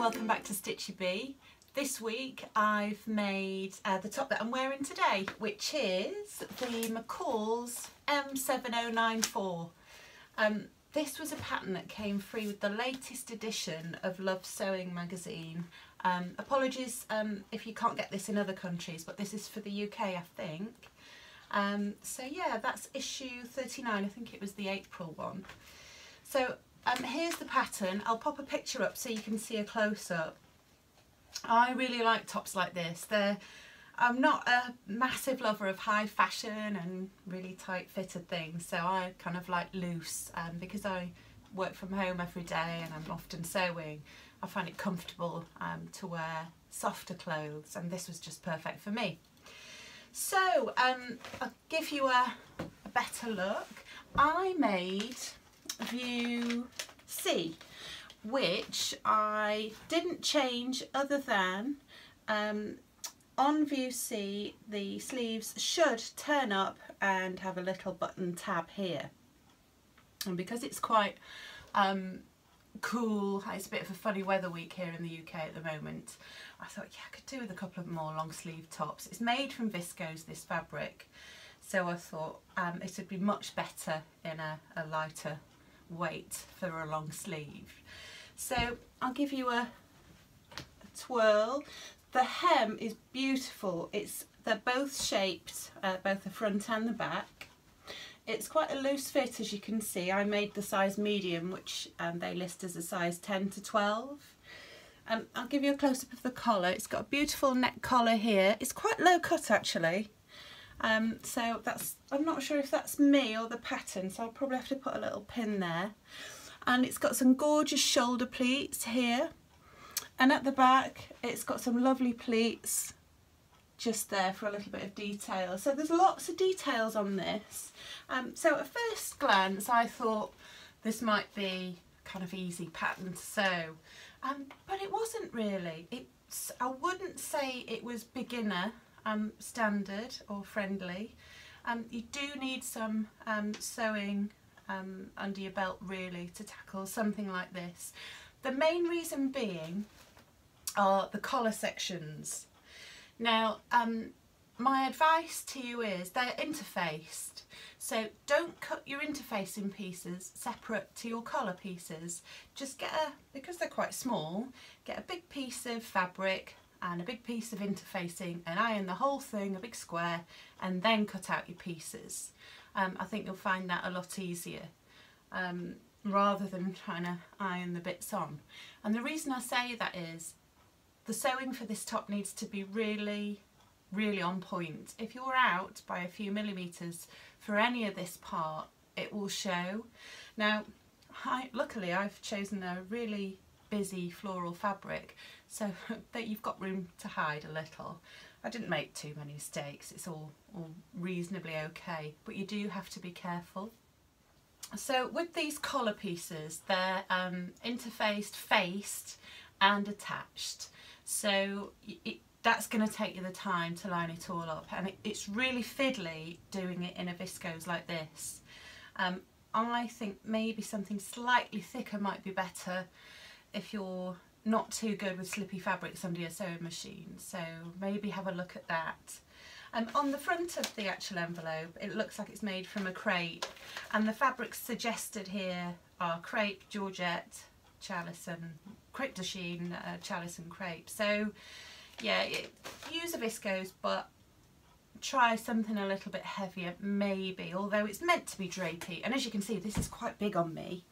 welcome back to Stitchy Bee. This week I've made the top that I'm wearing today, which is the McCall's M7094. This was a pattern that came free with the latest edition of Love Sewing magazine. Apologies if you can't get this in other countries, but this is for the UK, I think. So yeah, that's issue 39, I think it was the April one. So here's the pattern. I'll pop a picture up so you can see a close-up. I really like tops like this. I'm not a massive lover of high fashion and really tight fitted things, so I kind of like loose, because I work from home every day and I'm often sewing. I find it comfortable to wear softer clothes, and this was just perfect for me. So I'll give you a better look. I made view C, which I didn't change other than on view C the sleeves should turn up and have a little button tab here, and because it's quite cool, it's a bit of a funny weather week here in the UK at the moment, I thought, yeah, I could do with a couple of more long sleeve tops. It's made from viscose, this fabric, so I thought it would be much better in a lighter weight for a long sleeve. So I'll give you a twirl. The hem is beautiful. They're both shaped, both the front and the back. It's quite a loose fit, as you can see. I made the size medium, which they list as a size 10 to 12. I'll give you a close-up of the collar. It's got a beautiful neck collar here. It's quite low cut actually. So I'm not sure if that's me or the pattern, so I'll probably have to put a little pin there. And it's got some gorgeous shoulder pleats here, and at the back it's got some lovely pleats just there for a little bit of detail. So there's lots of details on this. So at first glance I thought this might be kind of easy pattern to sew, but it wasn't really. I wouldn't say it was beginner standard or friendly. You do need some sewing under your belt really to tackle something like this. The main reason being are the collar sections. Now my advice to you is they're interfaced, so don't cut your interfacing pieces separate to your collar pieces. Just because they're quite small, get a big piece of fabric and a big piece of interfacing and iron the whole thing, a big square, and then cut out your pieces. I think you'll find that a lot easier rather than trying to iron the bits on. And the reason I say that is the sewing for this top needs to be really, really on point. If you're out by a few millimetres for any of this part, it will show. Now, luckily I've chosen a really busy floral fabric so that you've got room to hide a little. I didn't make too many mistakes, it's all reasonably okay, but you do have to be careful. So with these collar pieces, they're interfaced, faced and attached, so that's going to take you the time to line it all up, and it's really fiddly doing it in a viscose like this. I think maybe something slightly thicker might be better if you're not too good with slippy fabrics under your sewing machine, so maybe have a look at that. On the front of the actual envelope it looks like it's made from a crepe, and the fabrics suggested here are crepe, georgette, challis and crepe de chine, challis and crepe. So yeah, use a viscose, but try something a little bit heavier maybe, although it's meant to be drapey, and as you can see this is quite big on me,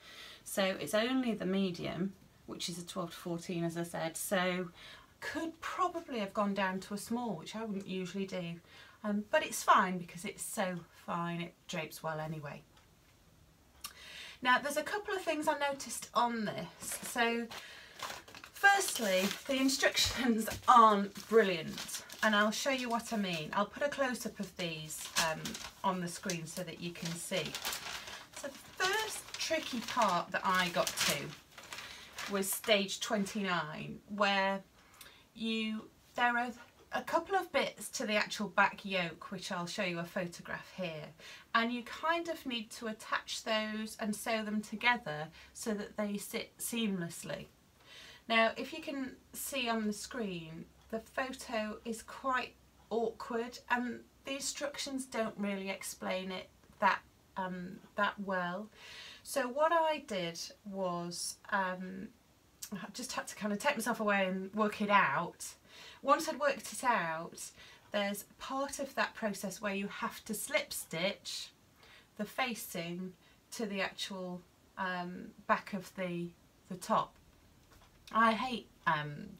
so it's only the medium, which is a 12 to 14 as I said, so could probably have gone down to a small, which I wouldn't usually do, but it's fine because it's so fine, it drapes well anyway. Now there's a couple of things I noticed on this. So firstly, the instructions aren't brilliant, and I'll show you what I mean. I'll put a close-up of these on the screen so that you can see. So the first tricky part that I got to was stage 29, where there are a couple of bits to the actual back yoke, which I'll show you a photograph here, and you kind of need to attach those and sew them together so that they sit seamlessly. Now if you can see on the screen, the photo is quite awkward and the instructions don't really explain it that well. So what I did was I just had to kind of take myself away and work it out. Once I'd worked it out, there's part of that process where you have to slip stitch the facing to the actual back of the top. I hate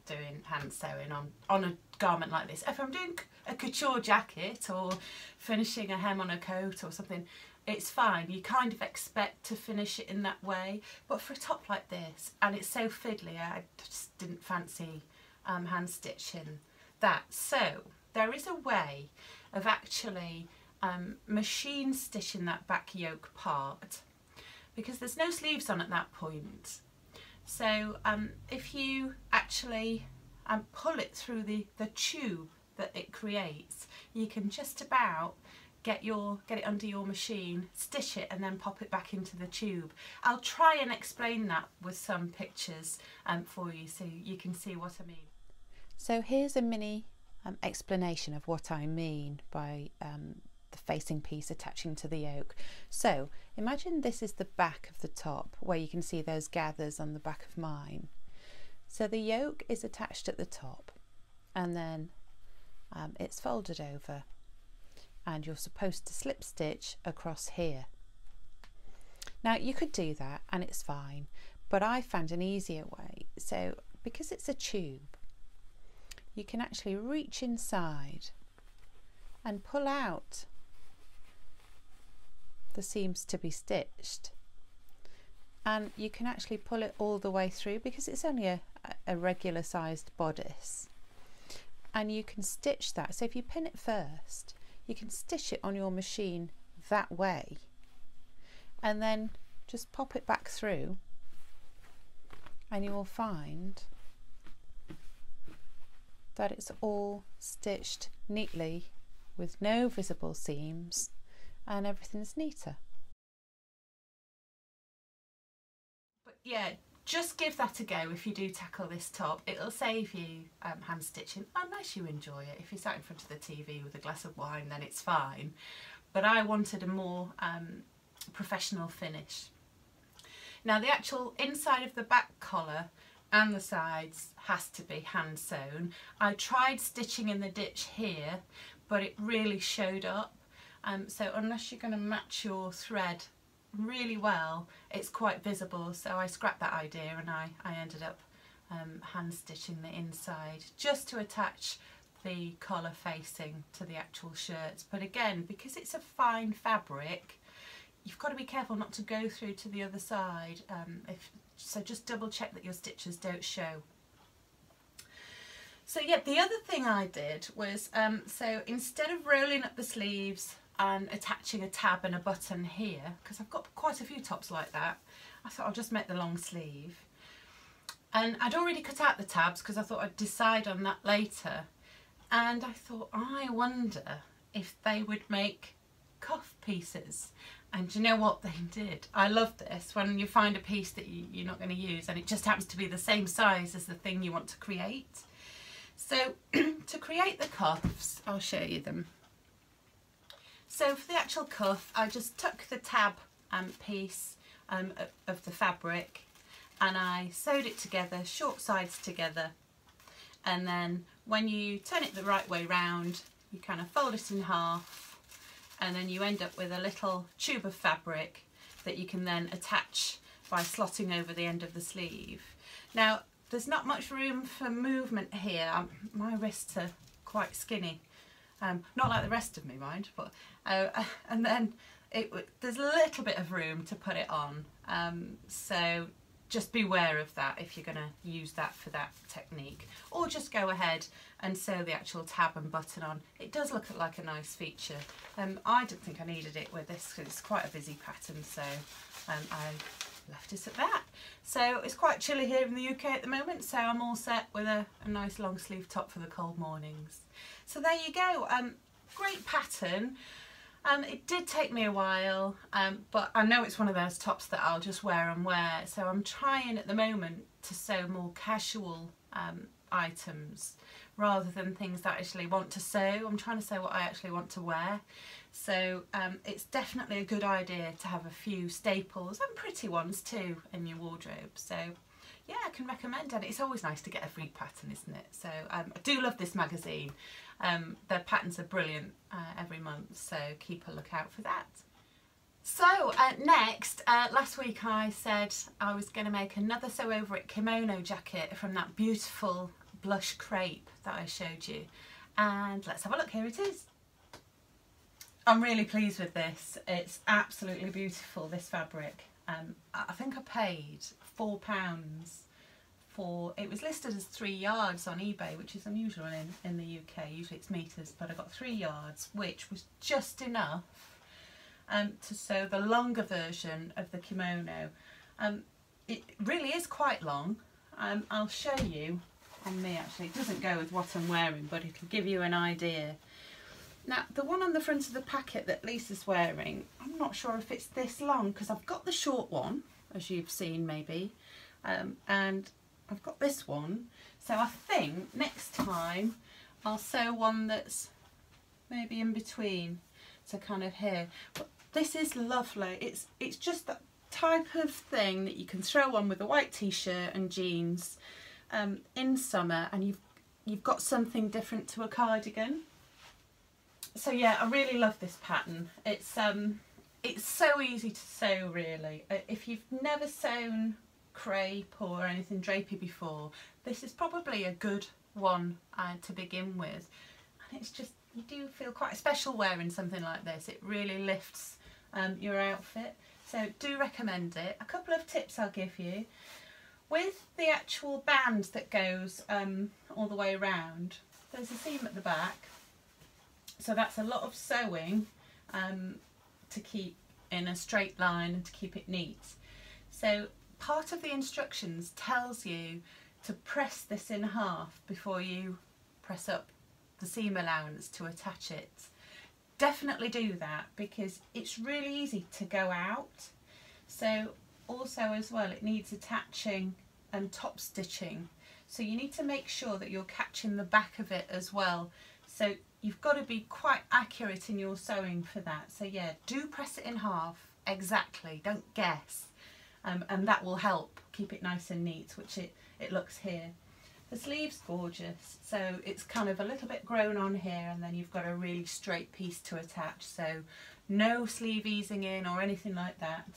doing hand sewing on a garment like this. If I'm doing a couture jacket or finishing a hem on a coat or something, it's fine. You kind of expect to finish it in that way, but for a top like this, and it's so fiddly, I just didn't fancy hand stitching that. So there is a way of actually machine stitching that back yoke part, because there's no sleeves on at that point. So if you actually pull it through the tube that it creates, you can just about get it under your machine, stitch it and then pop it back into the tube. I'll try and explain that with some pictures for you so you can see what I mean. So here's a mini explanation of what I mean by the facing piece attaching to the yoke. So imagine this is the back of the top where you can see those gathers on the back of mine. So the yoke is attached at the top and then it's folded over, and you're supposed to slip stitch across here. Now you could do that and it's fine, but I found an easier way. So because it's a tube, you can actually reach inside and pull out the seams to be stitched, and you can actually pull it all the way through because it's only a regular sized bodice, and you can stitch that. So if you pin it first, you can stitch it on your machine that way and then just pop it back through, and you will find that it's all stitched neatly with no visible seams and everything's neater. But yeah, just give that a go if you do tackle this top. It'll save you hand stitching unless you enjoy it. If you're sat in front of the TV with a glass of wine, then it's fine. But I wanted a more professional finish. Now the actual inside of the back collar and the sides has to be hand sewn. I tried stitching in the ditch here, but it really showed up. So unless you're going to match your thread really well, it's quite visible. So I scrapped that idea and I ended up hand stitching the inside just to attach the collar facing to the actual shirts. But again, because it's a fine fabric, you've got to be careful not to go through to the other side. So just double check that your stitches don't show. So yeah, the other thing I did was, so instead of rolling up the sleeves and attaching a tab and a button here, because I've got quite a few tops like that, I thought I'll just make the long sleeve. And I'd already cut out the tabs because I thought I'd decide on that later. And I thought, I wonder if they would make cuff pieces. And do you know what they did? I love this, when you find a piece that you're not going to use and it just happens to be the same size as the thing you want to create. So to create the cuffs, I'll show you them. So for the actual cuff, I just took the tab piece of the fabric and I sewed it together, short sides together, and then when you turn it the right way round, you kind of fold it in half, and then you end up with a little tube of fabric that you can then attach by slotting over the end of the sleeve. Now there's not much room for movement here. My wrists are quite skinny. Not like the rest of me, mind, but and then there's a little bit of room to put it on, so just beware of that if you're going to use that for that technique, or just go ahead and sew the actual tab and button on. It does look like a nice feature. I didn't think I needed it with this because it's quite a busy pattern, so I left it at that. So it's quite chilly here in the UK at the moment, so I'm all set with a nice long sleeve top for the cold mornings. So there you go, great pattern. It did take me a while, but I know it's one of those tops that I'll just wear and wear. So I'm trying at the moment to sew more casual items rather than things that I actually want to sew. I'm trying to sew what I actually want to wear. So it's definitely a good idea to have a few staples and pretty ones too in your wardrobe. So yeah, I can recommend it. It's always nice to get a free pattern, isn't it? So I do love this magazine. Their patterns are brilliant every month, so keep a lookout for that. So next, last week I said I was going to make another Sew Over It kimono jacket from that beautiful blush crepe that I showed you. And let's have a look, here it is. I'm really pleased with this. It's absolutely beautiful, this fabric. I think I paid £4 for, it was listed as 3 yards on eBay, which is unusual in the UK. Usually it's metres, but I got 3 yards, which was just enough to sew the longer version of the kimono. It really is quite long. I'll show you on me actually. It doesn't go with what I'm wearing, but it'll give you an idea. Now, the one on the front of the packet that Lisa's wearing, I'm not sure if it's this long because I've got the short one, as you've seen maybe, and I've got this one. So I think next time I'll sew one that's maybe in between, so kind of here. But this is lovely. It's just that type of thing that you can throw on with a white t-shirt and jeans in summer, and you've got something different to a cardigan. So yeah, I really love this pattern. It's so easy to sew, really. If you've never sewn crepe or anything drapey before, this is probably a good one to begin with. And it's just, you do feel quite special wearing something like this. It really lifts your outfit. So do recommend it. A couple of tips I'll give you. With the actual band that goes all the way around, there's a seam at the back. So that's a lot of sewing to keep in a straight line and to keep it neat. So part of the instructions tells you to press this in half before you press up the seam allowance to attach it. Definitely do that because it's really easy to go out. So also as well, it needs attaching and top stitching. So you need to make sure that you're catching the back of it as well. So you've got to be quite accurate in your sewing for that. So yeah, do press it in half exactly, don't guess, and that will help keep it nice and neat, which it looks here. The sleeve's gorgeous, so it's kind of a little bit grown on here, and then you've got a really straight piece to attach, so no sleeve easing in or anything like that.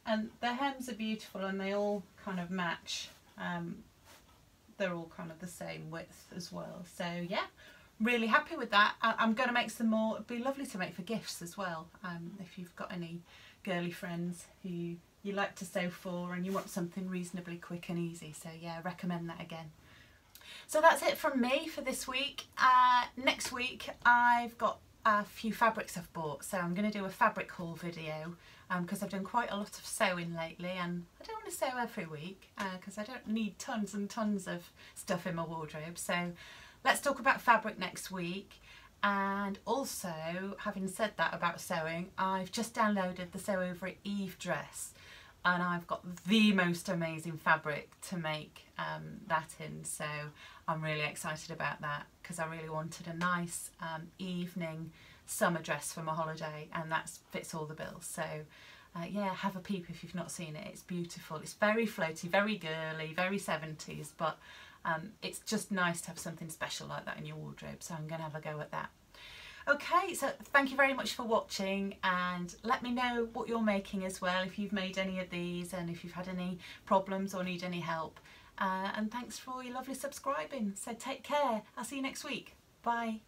And the hems are beautiful and they all kind of match. They're all kind of the same width as well, so yeah. Really happy with that. I'm going to make some more. It'd be lovely to make for gifts as well, if you've got any girly friends who you like to sew for and you want something reasonably quick and easy. So yeah, recommend that again. So that's it from me for this week. Next week I've got a few fabrics I've bought, so I'm going to do a fabric haul video because I've done quite a lot of sewing lately, and I don't want to sew every week because I don't need tons and tons of stuff in my wardrobe. So let's talk about fabric next week. And also, having said that about sewing, I've just downloaded the Sew Over It Eve dress, and I've got the most amazing fabric to make that in, so I'm really excited about that because I really wanted a nice evening summer dress for my holiday, and that fits all the bills. So yeah, have a peep if you've not seen it. It's beautiful. It's very floaty, very girly, very 70s, but it's just nice to have something special like that in your wardrobe, so I'm going to have a go at that. Okay, so thank you very much for watching, and let me know what you're making as well, if you've made any of these and if you've had any problems or need any help. And thanks for all your lovely subscribing. So take care. I'll see you next week. Bye.